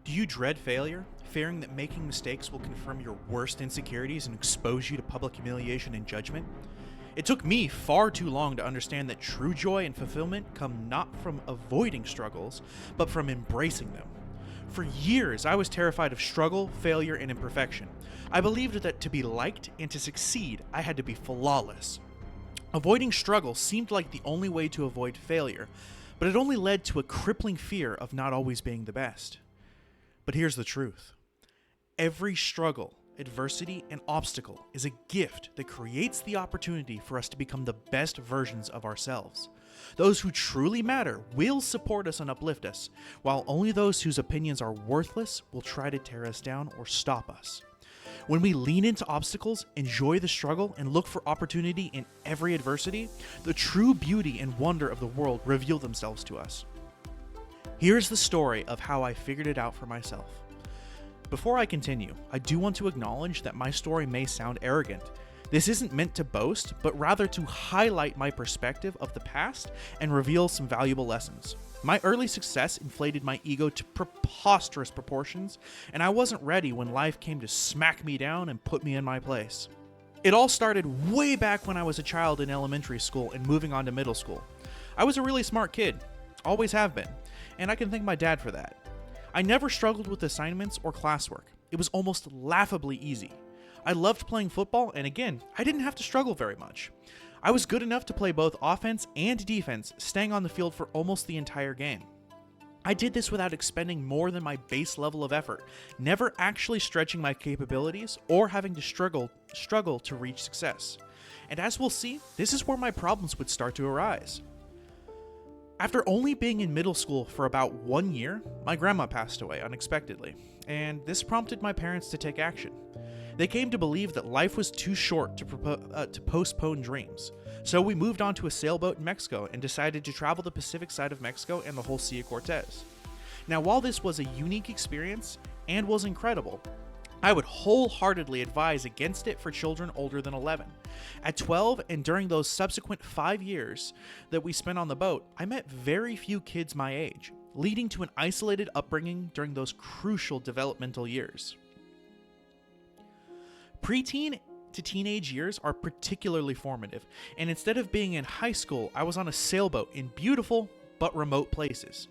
Do you dread failure, fearing that making mistakes will confirm your worst insecurities and expose you to public humiliation and judgment? It took me far too long to understand that true joy and fulfillment come not from avoiding struggles, but from embracing them. For years, I was terrified of struggle, failure, and imperfection. I believed that to be liked and to succeed, I had to be flawless. Avoiding struggle seemed like the only way to avoid failure, but it only led to a crippling fear of not always being the best. But here's the truth. Every struggle, adversity, and obstacle is a gift that creates the opportunity for us to become the best versions of ourselves. Those who truly matter will support us and uplift us, while only those whose opinions are worthless will try to tear us down or stop us. When we lean into obstacles, enjoy the struggle, and look for opportunity in every adversity, the true beauty and wonder of the world reveal themselves to us. Here's the story of how I figured it out for myself. Before I continue, I do want to acknowledge that my story may sound arrogant. This isn't meant to boast, but rather to highlight my perspective of the past and reveal some valuable lessons. My early success inflated my ego to preposterous proportions, and I wasn't ready when life came to smack me down and put me in my place. It all started way back when I was a child in elementary school and moving on to middle school. I was a really smart kid, always have been, and I can thank my dad for that. I never struggled with assignments or classwork. It was almost laughably easy. I loved playing football, and again, I didn't have to struggle very much. I was good enough to play both offense and defense, staying on the field for almost the entire game. I did this without expending more than my base level of effort, never actually stretching my capabilities or having to struggle to reach success. And as we'll see, this is where my problems would start to arise. After only being in middle school for about 1 year, my grandma passed away unexpectedly, and this prompted my parents to take action. They came to believe that life was too short to postpone dreams, so we moved on to a sailboat in Mexico and decided to travel the Pacific side of Mexico and the whole Sea of Cortez. Now, while this was a unique experience and was incredible, I would wholeheartedly advise against it for children older than 11. At 12, and during those subsequent 5 years that we spent on the boat, I met very few kids my age, leading to an isolated upbringing during those crucial developmental years. Preteen to teenage years are particularly formative, and instead of being in high school, I was on a sailboat in beautiful but remote places.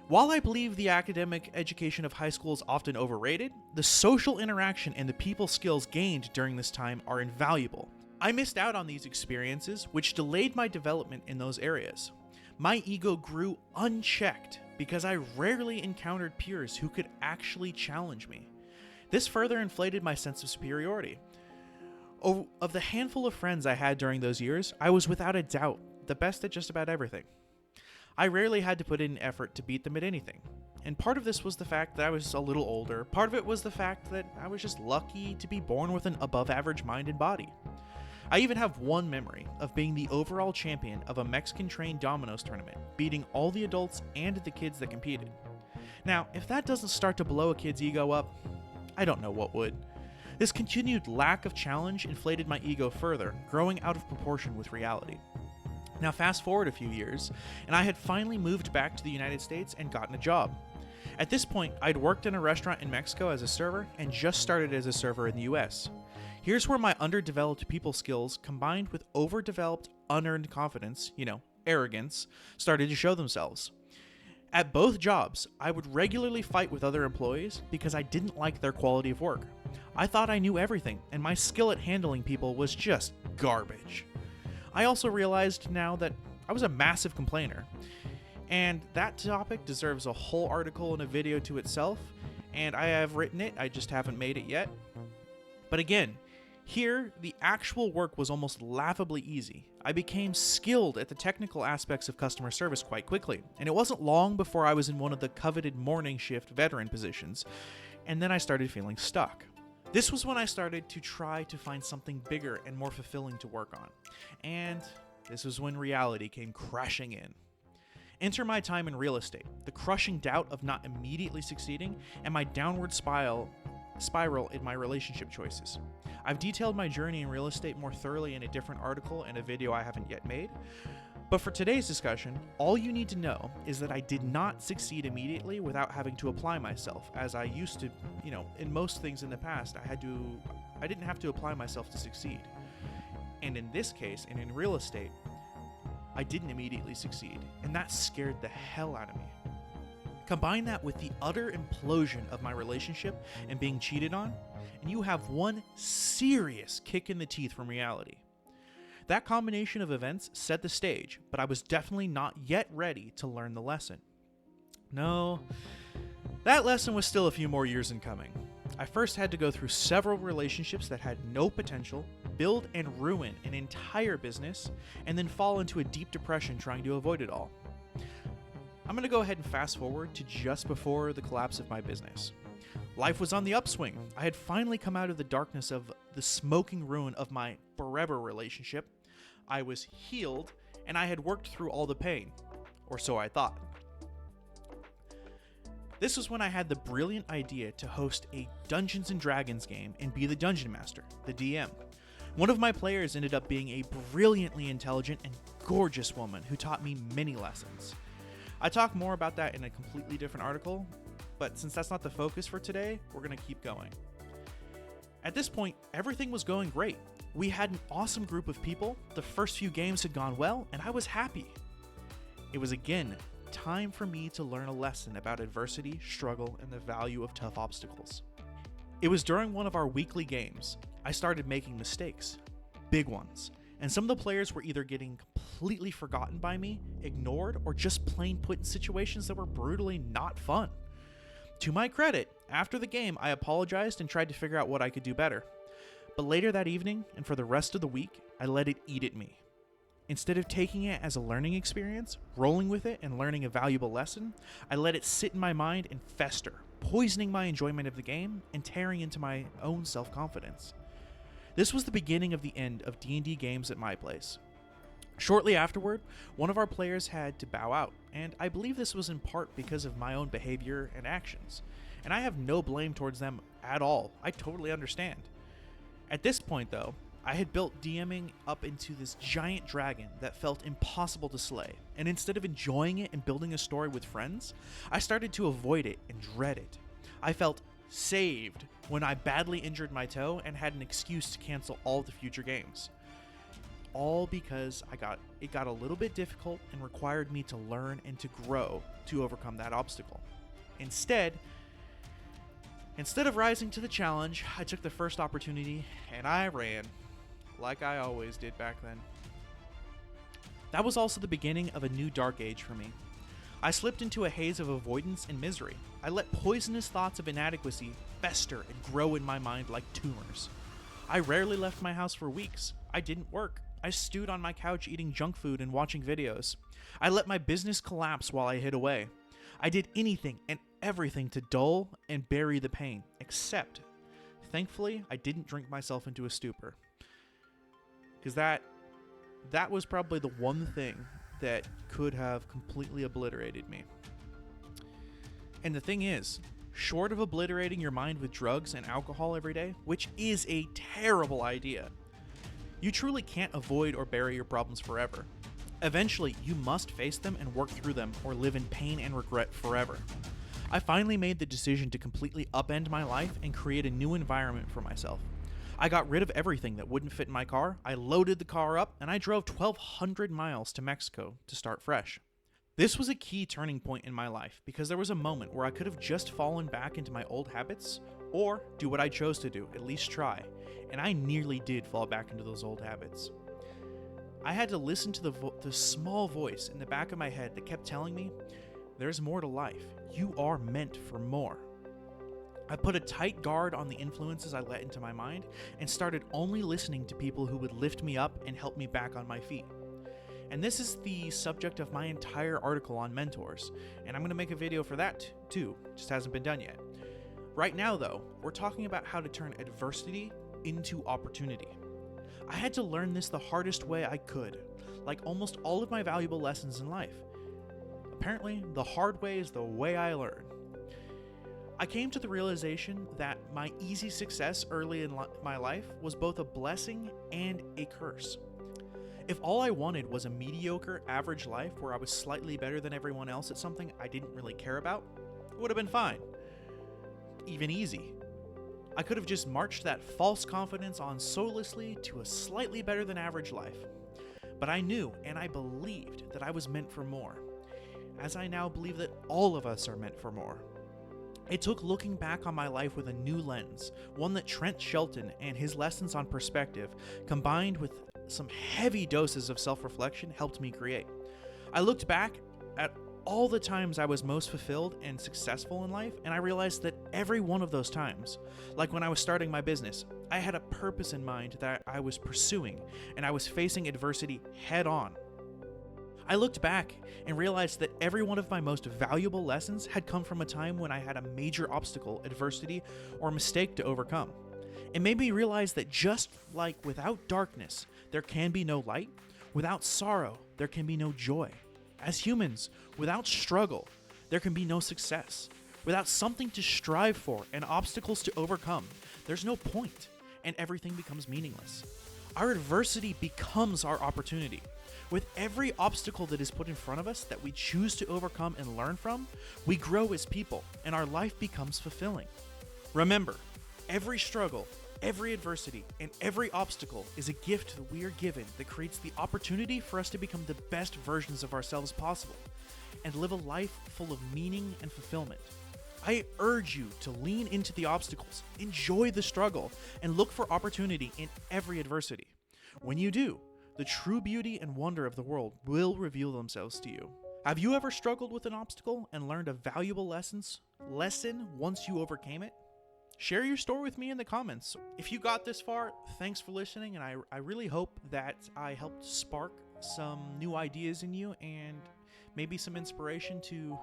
While I believe the academic education of high school is often overrated, the social interaction and the people skills gained during this time are invaluable. I missed out on these experiences, which delayed my development in those areas. My ego grew unchecked because I rarely encountered peers who could actually challenge me. This further inflated my sense of superiority. Of the handful of friends I had during those years, I was without a doubt the best at just about everything. I rarely had to put in effort to beat them at anything. And part of this was the fact that I was a little older. Part of it was the fact that I was just lucky to be born with an above average mind and body. I even have one memory of being the overall champion of a Mexican trained dominoes tournament, beating all the adults and the kids that competed. Now, if that doesn't start to blow a kid's ego up, I don't know what would. This continued lack of challenge inflated my ego further, growing out of proportion with reality. Now fast forward a few years, and I had finally moved back to the United States and gotten a job. At this point, I'd worked in a restaurant in Mexico as a server and just started as a server in the US. Here's where my underdeveloped people skills combined with overdeveloped unearned confidence, arrogance, started to show themselves. At both jobs, I would regularly fight with other employees because I didn't like their quality of work. I thought I knew everything, and my skill at handling people was just garbage. I also realized now that I was a massive complainer, and that topic deserves a whole article and a video to itself, and I have written it, I just haven't made it yet. But again, here, the actual work was almost laughably easy. I became skilled at the technical aspects of customer service quite quickly, and it wasn't long before I was in one of the coveted morning shift veteran positions, and then I started feeling stuck. This was when I started to try to find something bigger and more fulfilling to work on, and this was when reality came crashing in. Enter my time in real estate, the crushing doubt of not immediately succeeding, and my downward spiral in my relationship choices. I've detailed my journey in real estate more thoroughly in a different article and a video I haven't yet made, But for today's discussion, all you need to know is that I did not succeed immediately without having to apply myself, as I used to, in most things in the past, I didn't have to apply myself to succeed. And in this case, and in real estate, I didn't immediately succeed, and that scared the hell out of me. Combine that with the utter implosion of my relationship and being cheated on, and you have one serious kick in the teeth from reality. That combination of events set the stage, but I was definitely not yet ready to learn the lesson. No, that lesson was still a few more years in coming. I first had to go through several relationships that had no potential, build and ruin an entire business, and then fall into a deep depression trying to avoid it all. I'm going to go ahead and fast forward to just before the collapse of my business. Life was on the upswing. I had finally come out of the darkness of the smoking ruin of my forever relationship. I was healed, and I had worked through all the pain, or so I thought. This was when I had the brilliant idea to host a Dungeons & Dragons game and be the Dungeon Master, the DM. One of my players ended up being a brilliantly intelligent and gorgeous woman who taught me many lessons. I talk more about that in a completely different article, but since that's not the focus for today, we're going to keep going. At this point, everything was going great. We had an awesome group of people, the first few games had gone well, and I was happy. It was again time for me to learn a lesson about adversity, struggle, and the value of tough obstacles. It was during one of our weekly games, I started making mistakes, big ones, and some of the players were either getting completely forgotten by me, ignored, or just plain put in situations that were brutally not fun. To my credit, after the game, I apologized and tried to figure out what I could do better. But later that evening, and for the rest of the week, I let it eat at me. Instead of taking it as a learning experience, rolling with it, and learning a valuable lesson, I let it sit in my mind and fester, poisoning my enjoyment of the game and tearing into my own self-confidence. This was the beginning of the end of D&D games at my place. Shortly afterward, one of our players had to bow out, and I believe this was in part because of my own behavior and actions. And I have no blame towards them at all. I totally understand. At this point, though, I had built DMing up into this giant dragon that felt impossible to slay, and instead of enjoying it and building a story with friends, I started to avoid it and dread it. I felt saved when I badly injured my toe and had an excuse to cancel all the future games. All because it got a little bit difficult and required me to learn and to grow to overcome that obstacle. Instead of rising to the challenge, I took the first opportunity and I ran, like I always did back then. That was also the beginning of a new dark age for me. I slipped into a haze of avoidance and misery. I let poisonous thoughts of inadequacy fester and grow in my mind like tumors. I rarely left my house for weeks. I didn't work. I stewed on my couch eating junk food and watching videos. I let my business collapse while I hid away. I did anything and everything to dull and bury the pain, except, thankfully, I didn't drink myself into a stupor. Because that was probably the one thing that could have completely obliterated me. And the thing is, short of obliterating your mind with drugs and alcohol every day, which is a terrible idea, you truly can't avoid or bury your problems forever. Eventually, you must face them and work through them or live in pain and regret forever. I finally made the decision to completely upend my life and create a new environment for myself. I got rid of everything that wouldn't fit in my car, I loaded the car up, and I drove 1,200 miles to Mexico to start fresh. This was a key turning point in my life because there was a moment where I could have just fallen back into my old habits or do what I chose to do, at least try, and I nearly did fall back into those old habits. I had to listen to the small voice in the back of my head that kept telling me, there's more to life. You are meant for more. I put a tight guard on the influences I let into my mind and started only listening to people who would lift me up and help me back on my feet. And this is the subject of my entire article on mentors, and I'm going to make a video for that too, just hasn't been done yet. Right now though, we're talking about how to turn adversity into opportunity. I had to learn this the hardest way I could, like almost all of my valuable lessons in life. Apparently, the hard way is the way I learn. I came to the realization that my easy success early in my life was both a blessing and a curse. If all I wanted was a mediocre, average life where I was slightly better than everyone else at something I didn't really care about, it would have been fine. Even easy. I could have just marched that false confidence on soullessly to a slightly better than average life. But I knew and I believed that I was meant for more, as I now believe that all of us are meant for more. It took looking back on my life with a new lens, one that Trent Shelton and his lessons on perspective, combined with some heavy doses of self-reflection, helped me create. I looked back at all the times I was most fulfilled and successful in life, and I realized that every one of those times, like when I was starting my business, I had a purpose in mind that I was pursuing, and I was facing adversity head on. I looked back and realized that every one of my most valuable lessons had come from a time when I had a major obstacle, adversity, or mistake to overcome. It made me realize that just like without darkness, there can be no light, without sorrow, there can be no joy. As humans, without struggle, there can be no success. Without something to strive for and obstacles to overcome, there's no point, and everything becomes meaningless. Our adversity becomes our opportunity. With every obstacle that is put in front of us that we choose to overcome and learn from, we grow as people, and our life becomes fulfilling. Remember, every struggle, every adversity, and every obstacle is a gift that we are given that creates the opportunity for us to become the best versions of ourselves possible and live a life full of meaning and fulfillment. I urge you to lean into the obstacles, enjoy the struggle, and look for opportunity in every adversity. When you do, the true beauty and wonder of the world will reveal themselves to you. Have you ever struggled with an obstacle and learned a valuable lesson once you overcame it? Share your story with me in the comments. If you got this far, thanks for listening, and I really hope that I helped spark some new ideas in you and maybe some inspiration to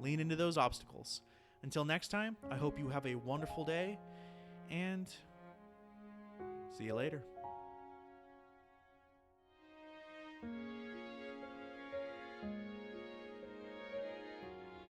lean into those obstacles. Until next time, I hope you have a wonderful day, and see you later.